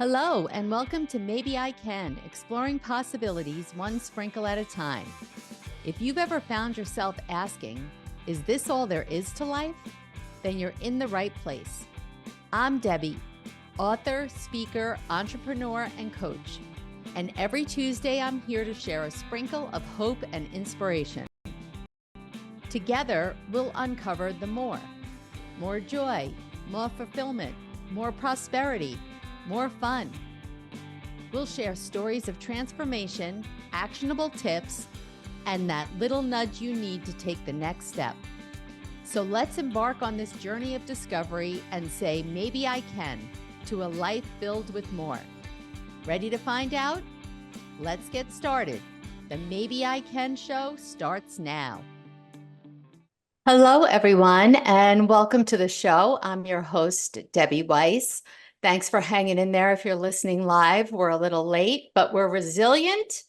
Hello, and welcome to Maybe I Can, exploring possibilities one sprinkle at a time. If you've ever found yourself asking, is this all there is to life? Then you're in the right place. I'm Debbie, author, speaker, entrepreneur, and coach. And every Tuesday, I'm here to share a sprinkle of hope and inspiration. Together, we'll uncover the more joy, more fulfillment, more prosperity, more fun. We'll share stories of transformation, actionable tips, and that little nudge you need to take the next step. So let's embark on this journey of discovery and say, maybe I can, to a life filled with more. Ready to find out? Let's get started. The Maybe I Can show starts now. Hello, everyone, and welcome to the show. I'm your host, Debbie Weiss. Thanks for hanging in there. If you're listening live, we're a little late, but we're resilient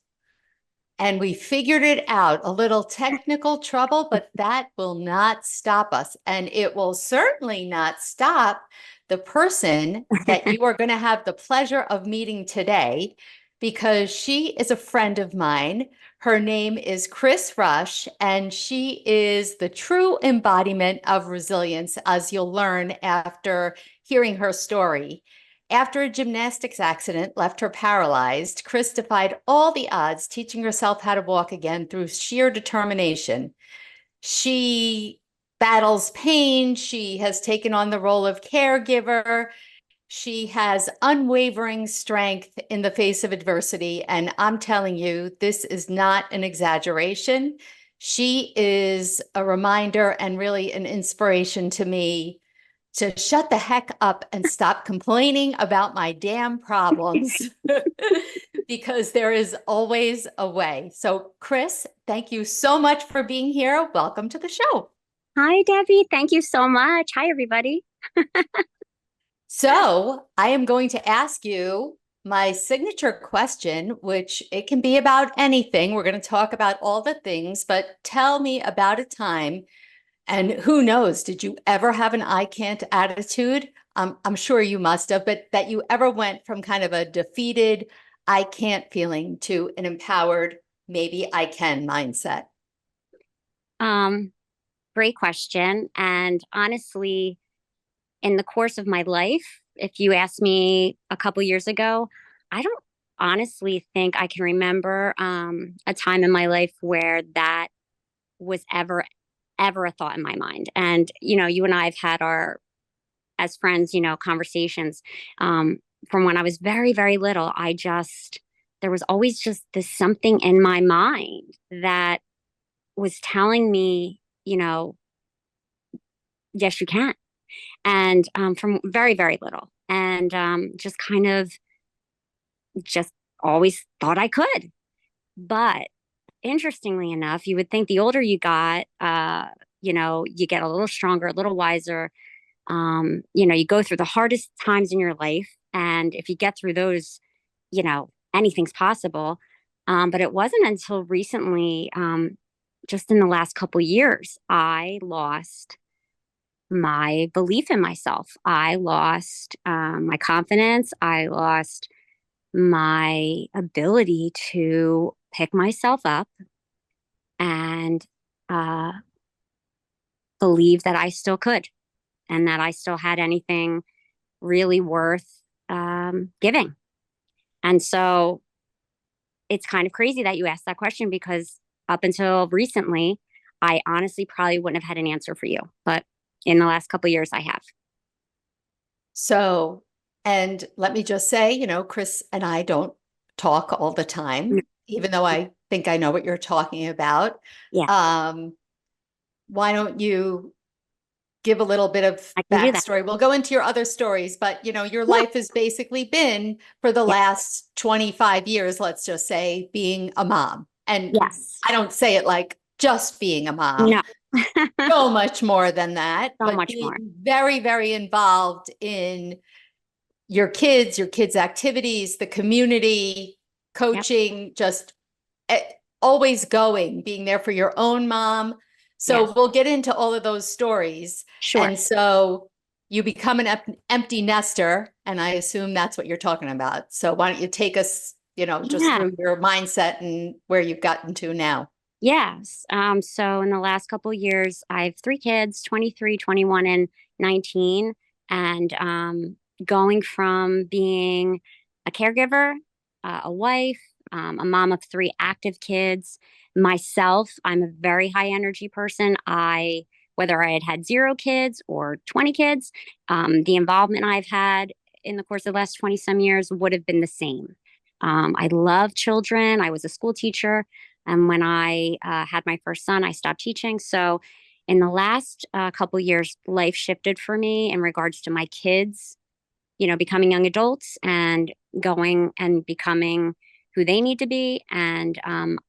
and we figured it out. A little technical trouble, but that will not stop us. And it will certainly not stop the person that you are going to have the pleasure of meeting today, because she is a friend of mine. Her name is Chris Rush, and she is the true embodiment of resilience, as you'll learn after hearing her story. After a gymnastics accident left her paralyzed, Chris defied all the odds, teaching herself how to walk again through sheer determination. She battles pain. She has taken on the role of caregiver. She has unwavering strength in the face of adversity. And I'm telling you, this is not an exaggeration. She is a reminder and really an inspiration to me to shut the heck up and stop complaining about my damn problems, because there is always a way. So, Chris, thank you so much for being here. Welcome to the show. Hi, Debbie. Thank you so much. Hi, everybody. So I am going to ask you my signature question, which it can be about anything. We're going to talk about all the things, but tell me about a time. And who knows, did you ever have an I can't attitude? I'm sure you must have, but that you ever went from kind of a defeated I can't feeling to an empowered maybe I can mindset? Great question. And honestly, in the course of my life, if you asked me a couple years ago, I don't honestly think I can remember a time in my life where that was ever a thought in my mind. And, you and I have had our, as friends, conversations from when I was very, very little. There was always just this something in my mind that was telling me, yes, you can. And from very, very little. And just always thought I could. But interestingly enough, you would think the older you got, you get a little stronger, a little wiser. You go through the hardest times in your life. And if you get through those, anything's possible. But it wasn't until recently, just in the last couple years, I lost my belief in myself. I lost my confidence. I lost my ability to pick myself up and believe that I still could and that I still had anything really worth giving. And so it's kind of crazy that you asked that question, because up until recently, I honestly probably wouldn't have had an answer for you. But in the last couple of years, I have. So, and let me just say, Chris and I don't talk all the time, even though I think I know what you're talking about. Yeah. Why don't you give a little bit of backstory? We'll go into your other stories, but your life has basically been for the last 25 years, let's just say, being a mom. And yes, I don't say it like just being a mom. No. So much more than that. So much more. Very, very involved in your kids' activities, the community, coaching, just always going, being there for your own mom. So we'll get into all of those stories. Sure. And so you become an empty nester, and I assume that's what you're talking about. So why don't you take us, just Yeah. through your mindset and where you've gotten to now? Yes. So in the last couple of years, I have three kids, 23, 21, and 19. And going from being a caregiver, a wife, a mom of three active kids, myself, I'm a very high energy person. Whether I had had 0 kids or 20 kids, the involvement I've had in the course of the last 20 some years would have been the same. I love children. I was a school teacher. And when I had my first son, I stopped teaching. So, in the last couple years, life shifted for me in regards to my kids, becoming young adults and going and becoming who they need to be. And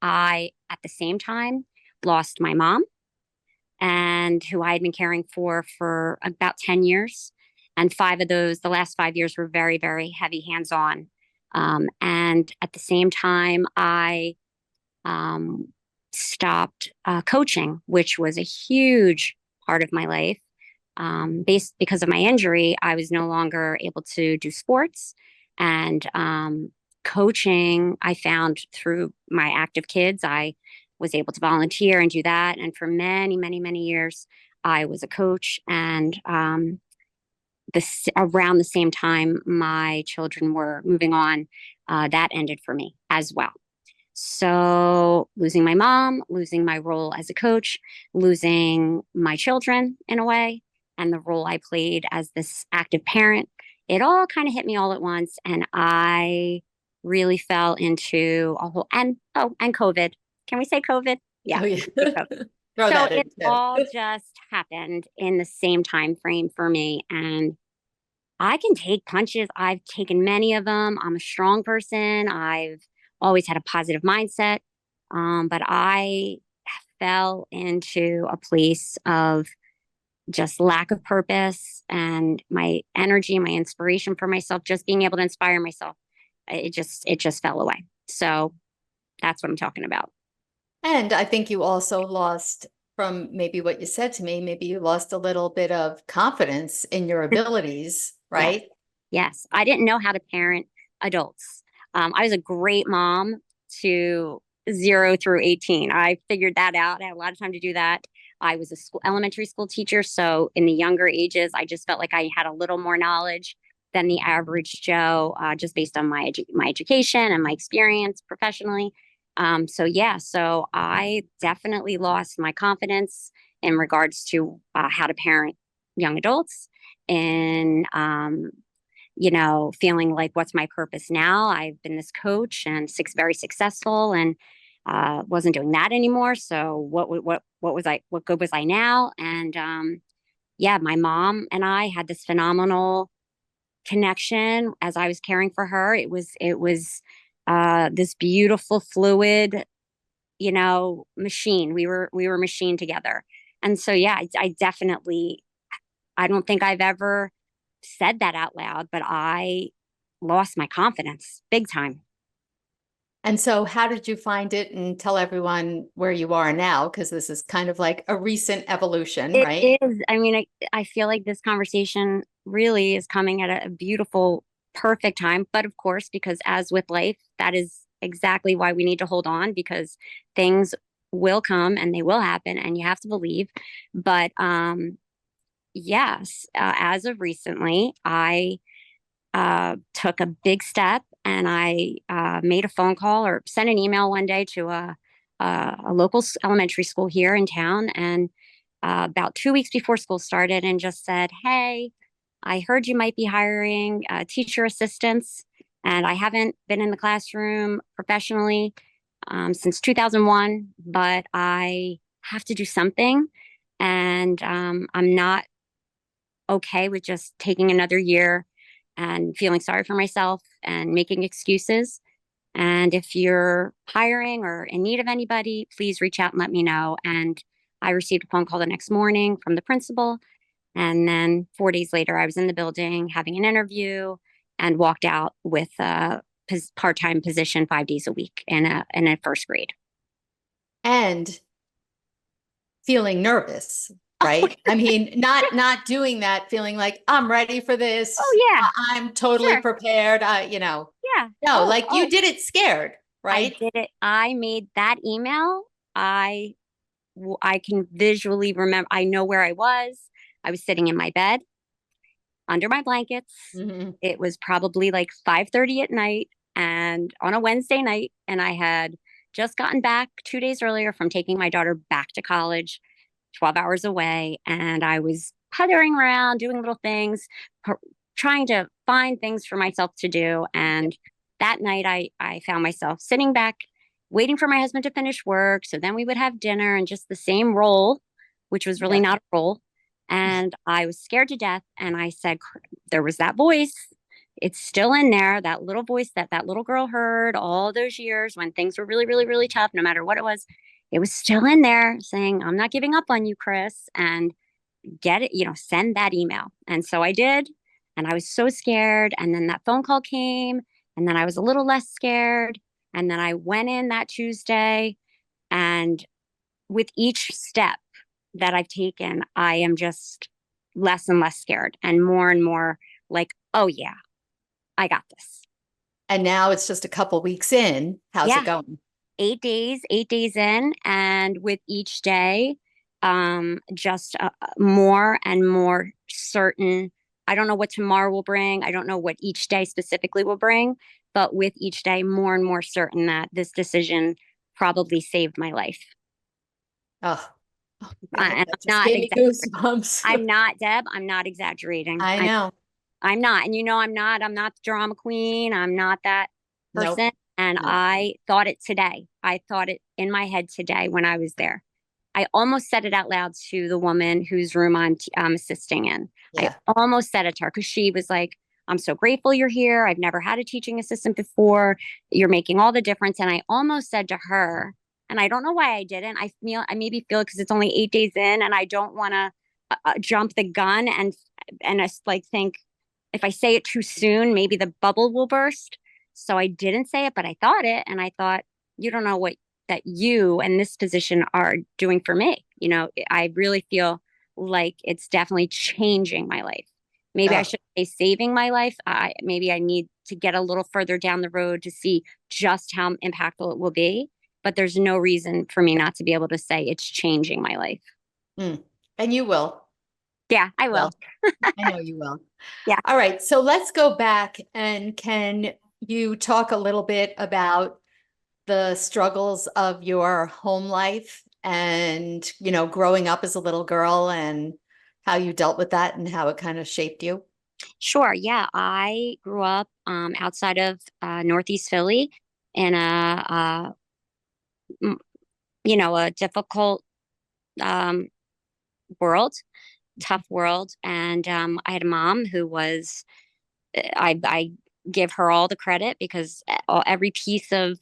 I, at the same time, lost my mom, and who I had been caring for about 10 years. And five of those, the last 5 years, were very, very heavy hands on. And at the same time, I um, stopped coaching, which was a huge part of my life. Based because of my injury, I was no longer able to do sports, and coaching. I found through my active kids, I was able to volunteer and do that. And for many, many, many years, I was a coach. And this around the same time my children were moving on, that ended for me as well. So losing my mom, losing my role as a coach, losing my children in a way, and the role I played as this active parent, it all kind of hit me all at once. And I really fell into a whole, and COVID. Can we say COVID? Yeah, Oh, yeah. we say COVID. Throw So that in it too. all just happened in the same time frame for me. And I can take punches. I've taken many of them. I'm a strong person. I've always had a positive mindset. But I fell into a place of just lack of purpose, and my energy and my inspiration for myself, just being able to inspire myself. It just fell away. So that's what I'm talking about. And I think you also lost, from maybe what you said to me, maybe you lost a little bit of confidence in your abilities, Yes. right? Yes. I didn't know how to parent adults. I was a great mom to 0 through 18. I figured that out. I had a lot of time to do that. I was a elementary school teacher. So in the younger ages, I just felt like I had a little more knowledge than the average Joe, just based on my education and my experience professionally. So yeah, so I definitely lost my confidence in regards to how to parent young adults, and feeling like, what's my purpose now? I've been this coach and very successful, and wasn't doing that anymore. So what was I? What good was I now? And yeah, my mom and I had this phenomenal connection as I was caring for her. It was this beautiful fluid, machine. We were machined together. And so yeah, I definitely, I don't think I've ever said that out loud, but I lost my confidence big time. And so, how did you find it, and tell everyone where you are now? Because this is kind of like a recent evolution, It right? is. I mean, I feel like this conversation really is coming at a beautiful, perfect time. But of course, because as with life, that is exactly why we need to hold on, because things will come and they will happen, and you have to believe. But yes, as of recently, I took a big step, and I made a phone call or sent an email one day to a local elementary school here in town, and about 2 weeks before school started, and just said, "Hey, I heard you might be hiring teacher assistants, and I haven't been in the classroom professionally since 2001, but I have to do something, and I'm not okay with just taking another year and feeling sorry for myself and making excuses. And if you're hiring or in need of anybody, please reach out and let me know." And I received a phone call the next morning from the principal. And then 4 days later, I was in the building having an interview, and walked out with a part-time position 5 days a week in a first grade. And feeling nervous. right? I mean, not doing that, feeling like I'm ready for Oh this. yeah, I'm totally sure. prepared. Yeah. No, Oh, like you oh. did it scared, I right? did it. I made that email. I I can visually remember. I know where I was. I was sitting in my bed under my blankets. Hmm. It was probably like 5:30 at night and on a Wednesday night, and I had just gotten back 2 days earlier from taking my daughter back to college, 12 hours away, and I was puttering around doing little things, trying to find things for myself to do. And that night I found myself sitting back waiting for my husband to finish work, so then we would have dinner and just the same role, which was really Yeah. not a role. And I was scared to death. And I said, there was that voice. It's still in there, that little voice that that little girl heard all those years when things were really, really, really tough, no matter what it was. It was still in there saying, I'm not giving up on you, Chris. And get it, send that email. And so I did. And I was so scared. And then that phone call came. And then I was a little less scared. And then I went in that Tuesday. And with each step that I've taken, I am just less and less scared and more like, oh, yeah, I got this. And now it's just a couple weeks in. How's it Yeah, going? 8 days, 8 days in. And with each day, just more and more certain. I don't know what tomorrow will bring. I don't know what each day specifically will bring, but with each day, more and more certain that this decision probably saved my life. Oh, oh God, And that just gave me I'm goosebumps. not, Deb. I'm not exaggerating. I know. I'm not. And I'm not the drama queen. I'm not that Nope. person. And Nope. I thought it today. I thought it in my head today when I was there. I almost said it out loud to the woman whose room I'm assisting in. I Yeah. almost said it to her because she was like, I'm so grateful you're here. I've never had a teaching assistant before. You're making all the difference. And I almost said to her, and I don't know why I didn't. I maybe feel because it's only 8 days in, and I don't want to jump the gun and I like think if I say it too soon, maybe the bubble will burst. So I didn't say it, but I thought it. And I thought, you don't know what that you and this position are doing for me. I really feel like it's definitely changing my life. Maybe I Oh, should say saving my life. Maybe I need to get a little further down the road to see just how impactful it will be. But there's no reason for me not to be able to say it's changing my life. mm. And you will. Yeah, I will. Well, I know you will. Yeah. All right. So let's go back and can you talk a little bit about the struggles of your home life and, growing up as a little girl and how you dealt with that and how it kind of shaped you? Sure. Yeah. I grew up outside of Northeast Philly in m- a difficult um, world, tough world. And I had a mom who was, I give her all the credit because every piece of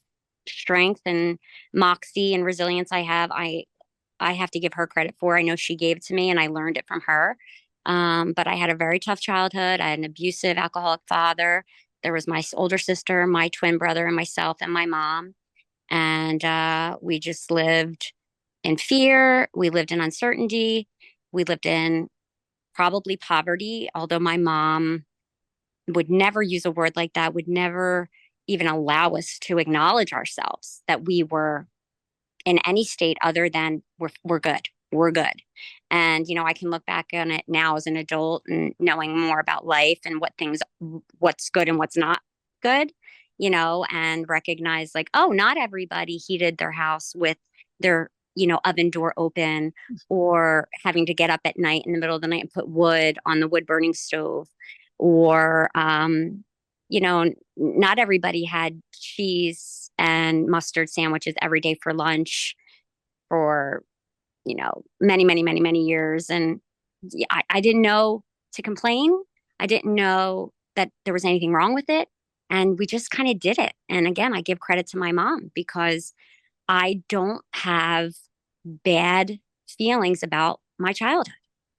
strength and moxie and resilience I have to give her credit for. I know she gave it to me and I learned it from her. But I had a very tough childhood. I had an abusive alcoholic father. There was my older sister, my twin brother, and myself and my mom. And we just lived in fear. We lived in uncertainty. We lived in probably poverty, although my mom would never use a word like that, would never even allow us to acknowledge ourselves that we were in any state other than we're good. We're good. And, I can look back on it now as an adult and knowing more about life and what's good and what's not good, and recognize like, oh, not everybody heated their house with their, oven door open or having to get up at night in the middle of the night and put wood on the wood burning stove or, you know, not everybody had cheese and mustard sandwiches every day for lunch for, many, many, many, many years. And I didn't know to complain. I didn't know that there was anything wrong with it. And we just kind of did it. And again, I give credit to my mom because I don't have bad feelings about my childhood.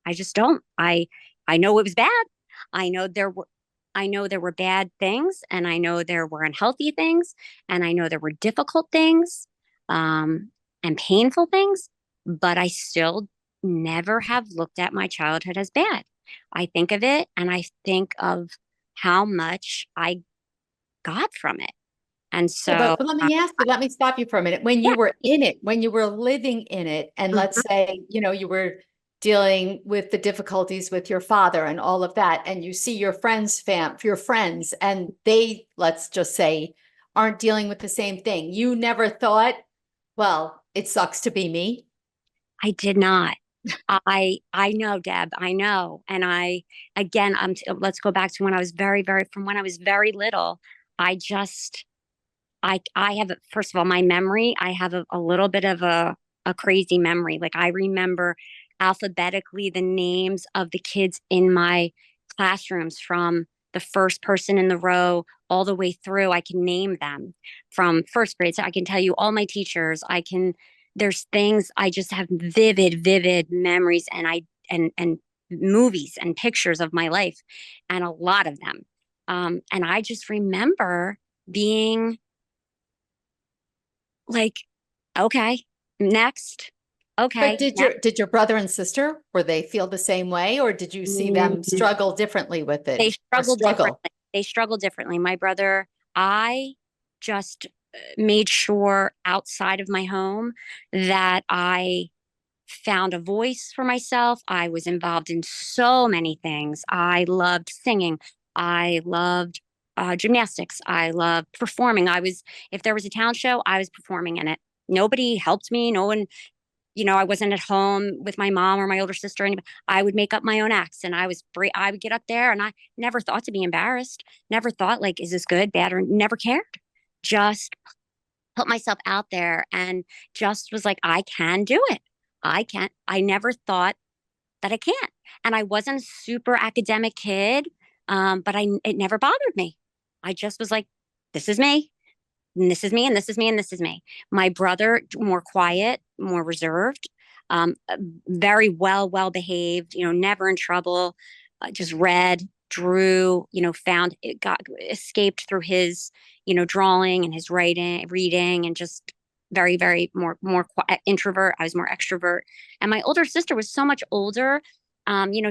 I just don't. I know it was bad. I know there were I know there were bad things and I know there were unhealthy things and I know there were difficult things and painful things, but I still never have looked at my childhood as bad. I think of it and I think of how much I got from it. And Yeah, so, but let me ask you, let me stop you for a minute. When you yeah. were in it, when you were living in it, and let's Mhm. say, you were dealing with the difficulties with your father and all of that, and you see your friends, and they, let's just say, aren't dealing with the same thing. You never thought, well, it sucks to be me. I did not. I know, Deb. I know. And I again, let's go back to when I was from when I was very little. I just I have first of all my memory. I have a little bit of a crazy memory. Like I remember alphabetically the names of the kids in my classrooms from the first person in the row all the way through. I can name them from first grade. So I can tell you all my teachers. There's things I just have vivid memories and movies and pictures of my life and a lot of them. And I just remember being like, okay, next. But Okay, did next. your brother and sister, were they feel the same way, or did you see them Mm, struggle differently with They it or struggle struggle? differently. They struggle differently. My brother, I just made sure outside of my home that I found a voice for myself. I was involved in so many things. I loved singing. I loved gymnastics. I loved performing. If there was a talent show, I was performing in it. Nobody helped me. No one, I wasn't at home with my mom or my older sister. Or anybody. I would make up my own acts, and I would get up there, and I never thought to be embarrassed. Never thought like, is this good, bad, or never cared. Just put myself out there, and just was like, I can do it. I can. I never thought that I can't, and I wasn't a super academic kid, but it never bothered me. I just was like, this is me. And this is me, and this is me, and this is me. My brother, more quiet, more reserved, very well behaved, never in trouble, just read, drew, found it got escaped through his, drawing and his writing, reading, and just very more introvert. I was more extrovert. And my older sister was so much older.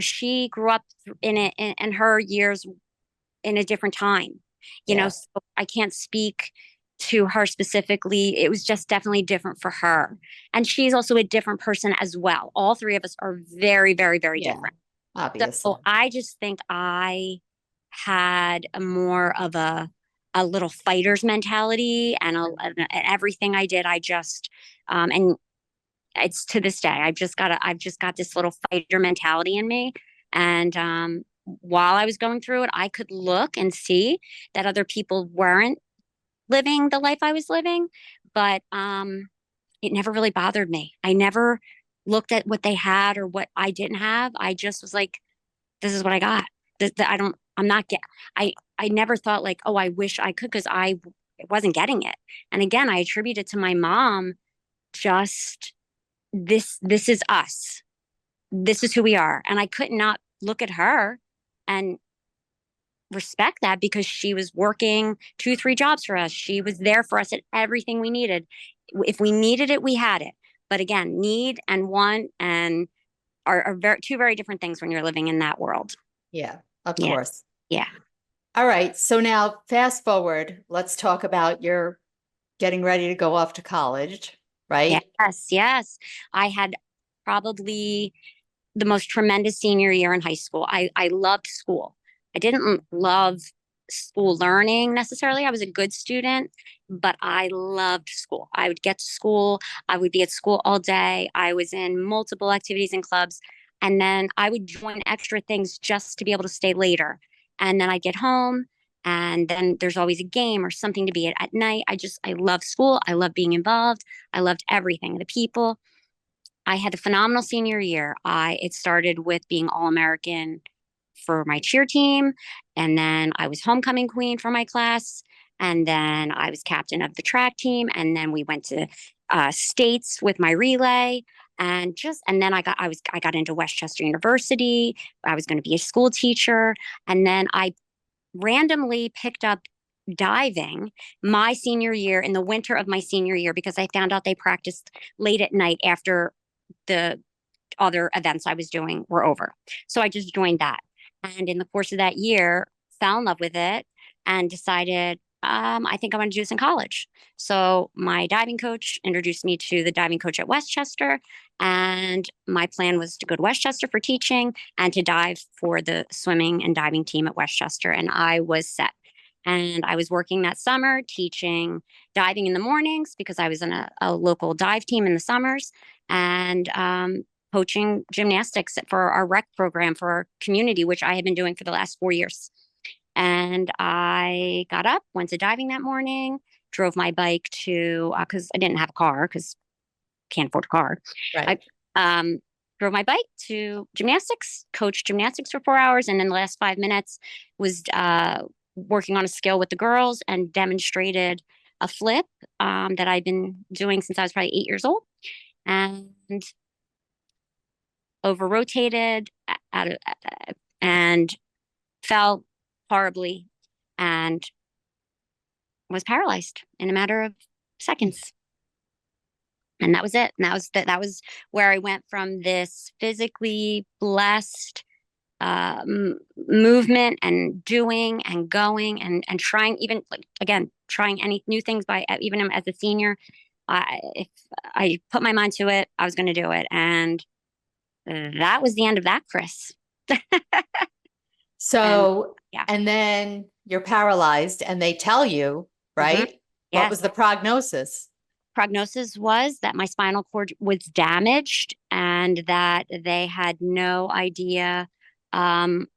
She grew up in her years in a different time, Yeah. so I can't speak to her specifically. It was just definitely different for her. And she's also a different person as well. All three of us are very Yeah. different. Obviously. So I just think I had a more of a little fighter's mentality and everything I did, I just and it's to this day. I've just got this little fighter mentality in me. And while I was going through it, I could look and see that other people weren't living the life I was living, but it never really bothered me. I never looked at what they had or what I didn't have. I just was like, this is what I got. I don't, I'm not get, I never thought like, oh, I wish I could, because I wasn't getting it. And again, I attribute it to my mom. Just this is us. This is who we are. And I could not look at her and respect that, because she was working 2, 3 jobs for us. She was there for us at everything we needed. If we needed it, we had it. But again, need and want and are two very different things when you're living in that world. Yeah, of Yeah. course. Yeah. All right. So now fast forward, let's talk about your getting ready to go off to college, right? Yes. I had probably the most tremendous senior year in high school. I loved school. I didn't love school learning necessarily. I was a good student, but I loved school. I would get to school, I would be at school all day. I was in multiple activities and clubs, and then I would join extra things just to be able to stay later. And then I'd get home, and then there's always a game or something to be at night. I love school. I love being involved. I loved everything, the people. I had a phenomenal senior year. It started with being All American for my cheer team, and then I was homecoming queen for my class, and then I was captain of the track team, and then we went to states with my relay, and then I got into Westchester University. I was going to be a school teacher, and then I randomly picked up diving my senior year, in the winter of my senior year, because I found out they practiced late at night after the other events I was doing were over. So I just joined that. And in the course of that year, fell in love with it and decided, I think I want to do this in college. So my diving coach introduced me to the diving coach at Westchester. And my plan was to go to Westchester for teaching and to dive for the swimming and diving team at Westchester. And I was set. And I was working that summer teaching diving in the mornings because I was in a local dive team in the summers, and coaching gymnastics for our rec program for our community, which I had been doing for the last 4 years. And I got up, went to diving that morning, drove my bike to, because I didn't have a car because can't afford a car. Right. I drove my bike to gymnastics, coached gymnastics for 4 hours, and in the last 5 minutes was working on a skill with the girls and demonstrated a flip that I'd been doing since I was probably 8 years old, and over rotated out of, and fell horribly and was paralyzed in a matter of seconds. And that was it. And that was where I went from this physically blessed movement and doing and going and trying, even like, again, trying any new things by even as a senior. If I put my mind to it, I was going to do it. And that was the end of that, Chris. So, yeah. And then you're paralyzed and they tell you, right? Mm-hmm. What Yes. was the prognosis? Prognosis was that my spinal cord was damaged and that they had no idea,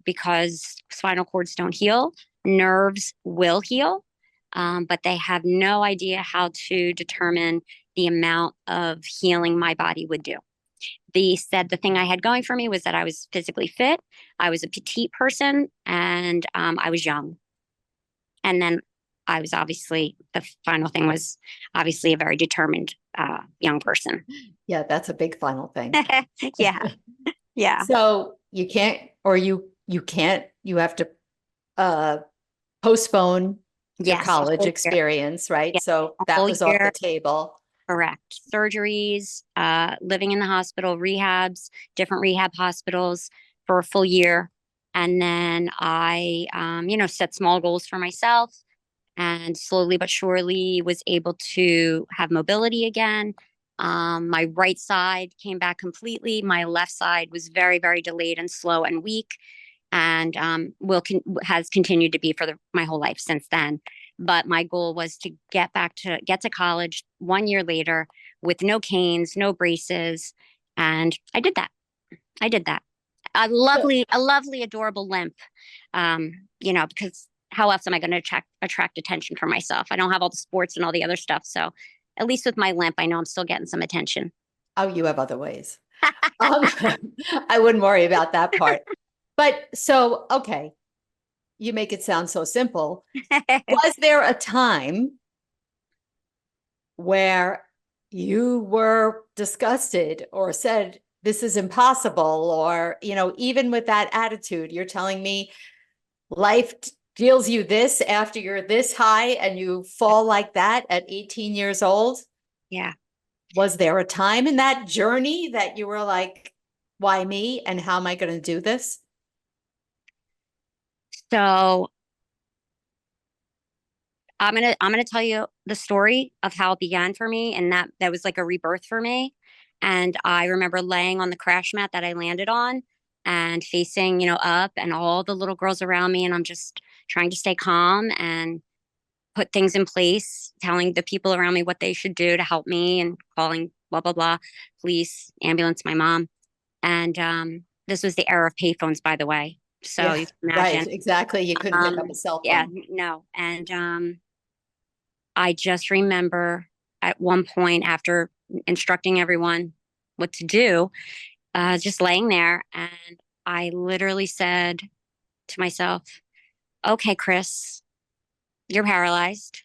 because spinal cords don't heal, nerves will heal, but they have no idea how to determine the amount of healing my body would do. They said the thing I had going for me was that I was physically fit, I was a petite person, and I was young. And then I was obviously, the final thing was obviously a very determined young person. Yeah, that's a big final thing. Yeah. Yeah. So you can't, or you can't, you have to postpone your Yes. college experience, right? Yeah. So A that whole was off the year. table. Correct. Surgeries, living in the hospital, rehabs, different rehab hospitals for a full year. And then I, set small goals for myself, and slowly but surely was able to have mobility again. My right side came back completely. My left side was very, very delayed and slow and weak, and has continued to be for my whole life since then. But my goal was to get to college 1 year later with no canes, no braces, and I did that. A lovely, adorable limp. Because how else am I going to attract attention for myself? I don't have all the sports and all the other stuff. So at least with my limp, I know I'm still getting some attention. Oh, you have other ways. I wouldn't worry about that part. But so, okay, you make it sound so simple. Was there a time where you were disgusted or said, this is impossible? Or, even with that attitude, you're telling me life deals you this after you're this high and you fall like that at 18 years old? Yeah. Was there a time in that journey that you were like, why me? And how am I going to do this? So I'm gonna tell you the story of how it began for me, and that was like a rebirth for me. And I remember laying on the crash mat that I landed on and facing, up, and all the little girls around me, and I'm just trying to stay calm and put things in place, telling the people around me what they should do to help me, and calling blah blah blah, police, ambulance, my mom. And this was the era of payphones, by the way. So Yeah, you can imagine. right, exactly. You couldn't pick up a cell phone. Yeah, no. And I just remember at one point, after instructing everyone what to do, just laying there, and I literally said to myself, okay, Chris, you're paralyzed.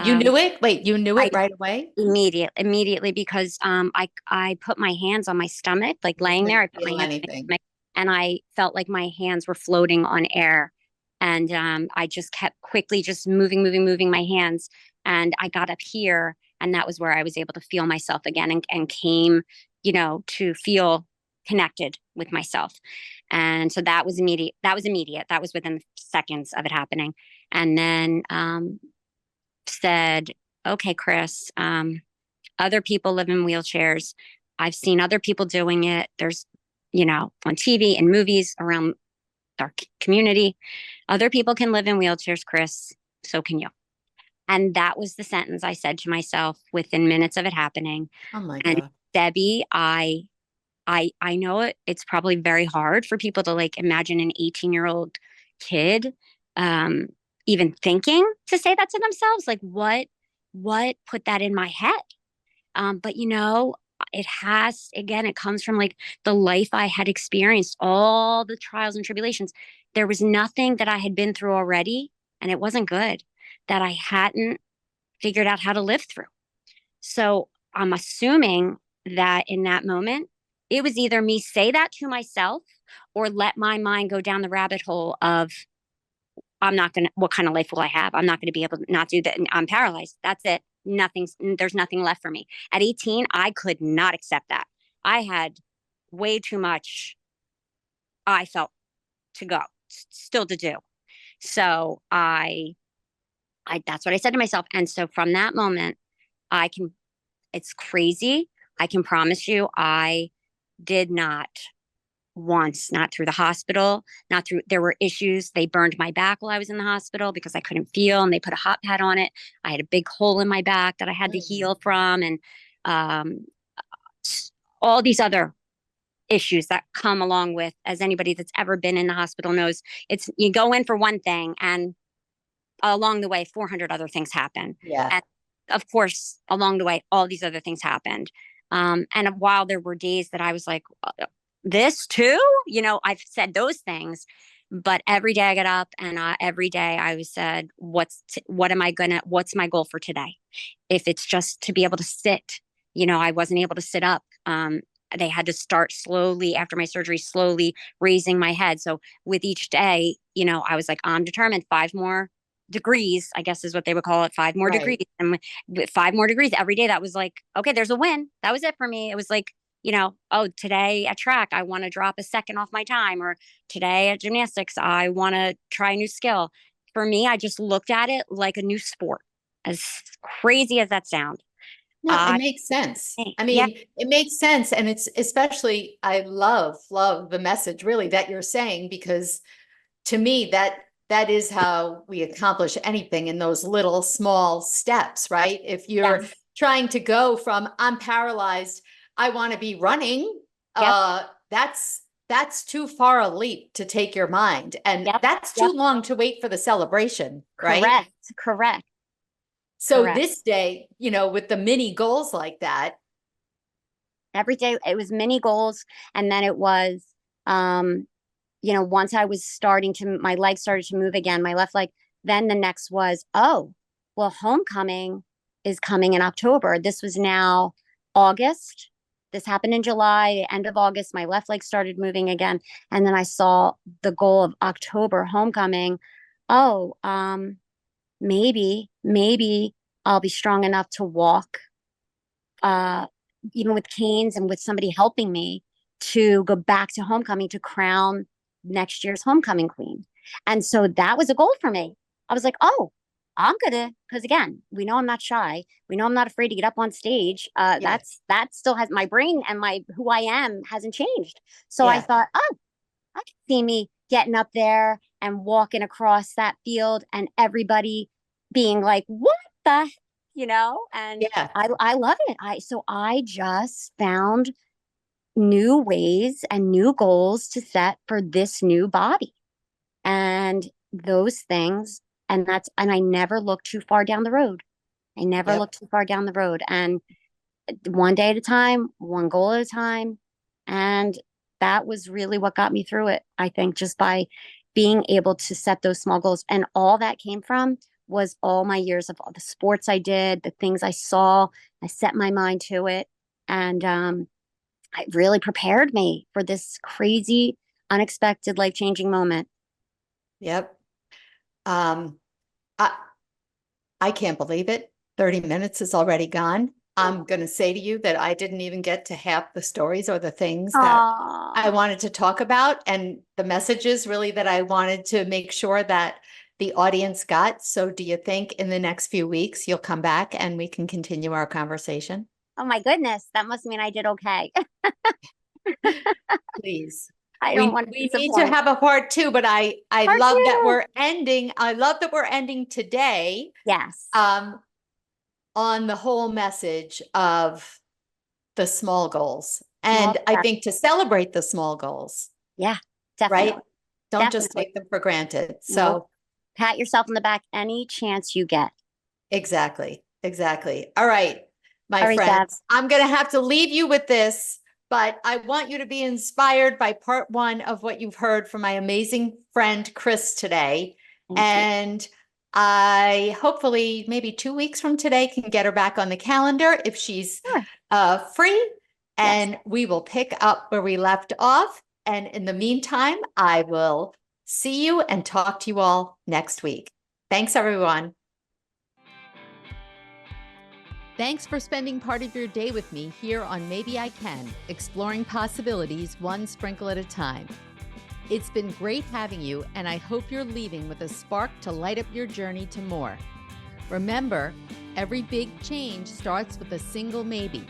You knew it? Wait, you knew it I right away? immediately, because I put my hands on my stomach, like laying there. I put my Feel hands on my anything. stomach, and I felt like my hands were floating on air. And I just kept quickly just moving my hands. And I got up here, and that was where I was able to feel myself again, and came, to feel connected with myself. And so that was immediate. That was within seconds of it happening. And then said, okay, Chris, other people live in wheelchairs. I've seen other people doing it. There's, on TV and movies around our community. Other people can live in wheelchairs, Chris. So can you. And that was the sentence I said to myself within minutes of it happening. Oh my And God. Debbie, I know it's probably very hard for people to like imagine an 18-year-old kid even thinking to say that to themselves. Like what put that in my head? But it comes from like the life I had experienced, all the trials and tribulations. There was nothing that I had been through already, and it wasn't good, that I hadn't figured out how to live through. So I'm assuming that in that moment, it was either me say that to myself or let my mind go down the rabbit hole of, what kind of life will I have? I'm not going to be able to not do that. I'm paralyzed. That's it. There's nothing left for me. At 18, I could not accept that. I had way too much, I felt, to go, still to do. So that's what I said to myself. And so from that moment, it's crazy. I can promise you, I did not once, not through the hospital, there were issues. They burned my back while I was in the hospital because I couldn't feel, and they put a hot pad on it. I had a big hole in my back that I had to heal from. And all these other issues that come along with, as anybody that's ever been in the hospital knows, it's, you go in for one thing and along the way, 400 other things happen. Yeah. And of course, along the way, all these other things happened. And while there were days that I was like, this too, I've said those things, but every day I get up and every day I was said, what's my goal for today? If it's just to be able to sit, I wasn't able to sit up. They had to start slowly after my surgery, slowly raising my head. So with each day, I was like, I'm determined, 5 more degrees, I guess is what they would call it, 5 more Right. degrees. And with 5 more degrees every day, that was like, okay, there's a win. That was it for me. It was like, oh, today at track, I want to drop a second off my time, or today at gymnastics, I want to try a new skill. For me, I just looked at it like a new sport, as crazy as that sounds. No, it makes sense. I Yeah, mean, it makes sense. And it's especially, I love the message really that you're saying, because to me, that is how we accomplish anything, in those little small steps, right? If you're yes, trying to go from I'm paralyzed, I want to be running, yep, that's too far a leap to take your mind. And yep, that's too yep. long to wait for the celebration, right? Correct, correct, So correct. this day, with the mini goals like that. Every day it was mini goals. And then it was, once I was my legs started to move again, my left leg, then the next was, oh, well, homecoming is coming in October. This was now August. This happened in July, end of August, my left leg started moving again. And then I saw the goal of October, homecoming. Oh, maybe I'll be strong enough to walk, uh, even with canes and with somebody helping me, to go back to homecoming to crown next year's homecoming queen. And so that was a goal for me. I was like, oh, I'm gonna, because again, we know I'm not shy. We know I'm not afraid to get up on stage. Yeah. That still has my brain, and my who I am hasn't changed. So I Yeah. thought, oh, I can see me getting up there and walking across that field, and everybody being like, what the, and Yeah. I love it. I just found new ways and new goals to set for this new body. And those things, and I never look too far down the road. I never Yep. look too far down the road. And one day at a time, one goal at a time. And that was really what got me through it. I think just by being able to set those small goals. And all that came from was all my years of all the sports I did, the things I saw. I set my mind to it. And it really prepared me for this crazy, unexpected, life-changing moment. Yep. Um, I I can't believe it. 30 minutes is already gone. I'm going to say to you that I didn't even get to half the stories or the things that I Oh, wanted to talk about, and the messages really that I wanted to make sure that the audience got. So do you think in the next few weeks you'll come back and we can continue our conversation? oh my goodness. That must mean I did okay. Please. I don't We want to we need to disappoint. have a part two, but I Part love that two. I love that we're ending today Yes. on the whole message of the small goals. Small And I steps. think to celebrate the small goals, Yeah, right? definitely. Don't just Definitely. take them for granted. Nope. So Pat yourself on the back any chance you get. exactly, exactly. All right, my All right, Deb. friends, I'm going to have to leave you with this, but I want you to be inspired by part one of what you've heard from my amazing friend, Chris, today. Thank you. And I hopefully maybe 2 weeks from today can get her back on the calendar if she's Sure. free, Yes. and we will pick up where we left off. And in the meantime, I will see you and talk to you all next week. Thanks, everyone. Thanks for spending part of your day with me here on Maybe I Can, exploring possibilities one sprinkle at a time. It's been great having you, and I hope you're leaving with a spark to light up your journey to more. Remember, every big change starts with a single maybe.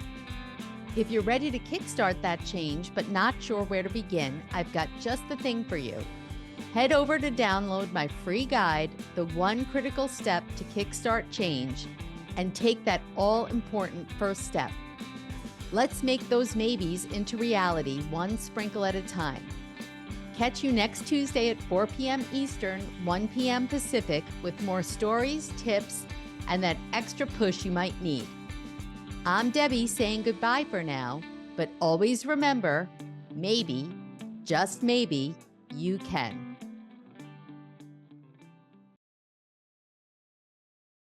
If you're ready to kickstart that change but not sure where to begin, I've got just the thing for you. Head over to download my free guide, The One Critical Step to Kickstart Change, and take that all-important first step. Let's make those maybes into reality one sprinkle at a time. Catch you next Tuesday at 4 p.m. Eastern, 1 p.m. Pacific with more stories, tips, and that extra push you might need. I'm Debbie saying goodbye for now, but always remember, maybe, just maybe, you can.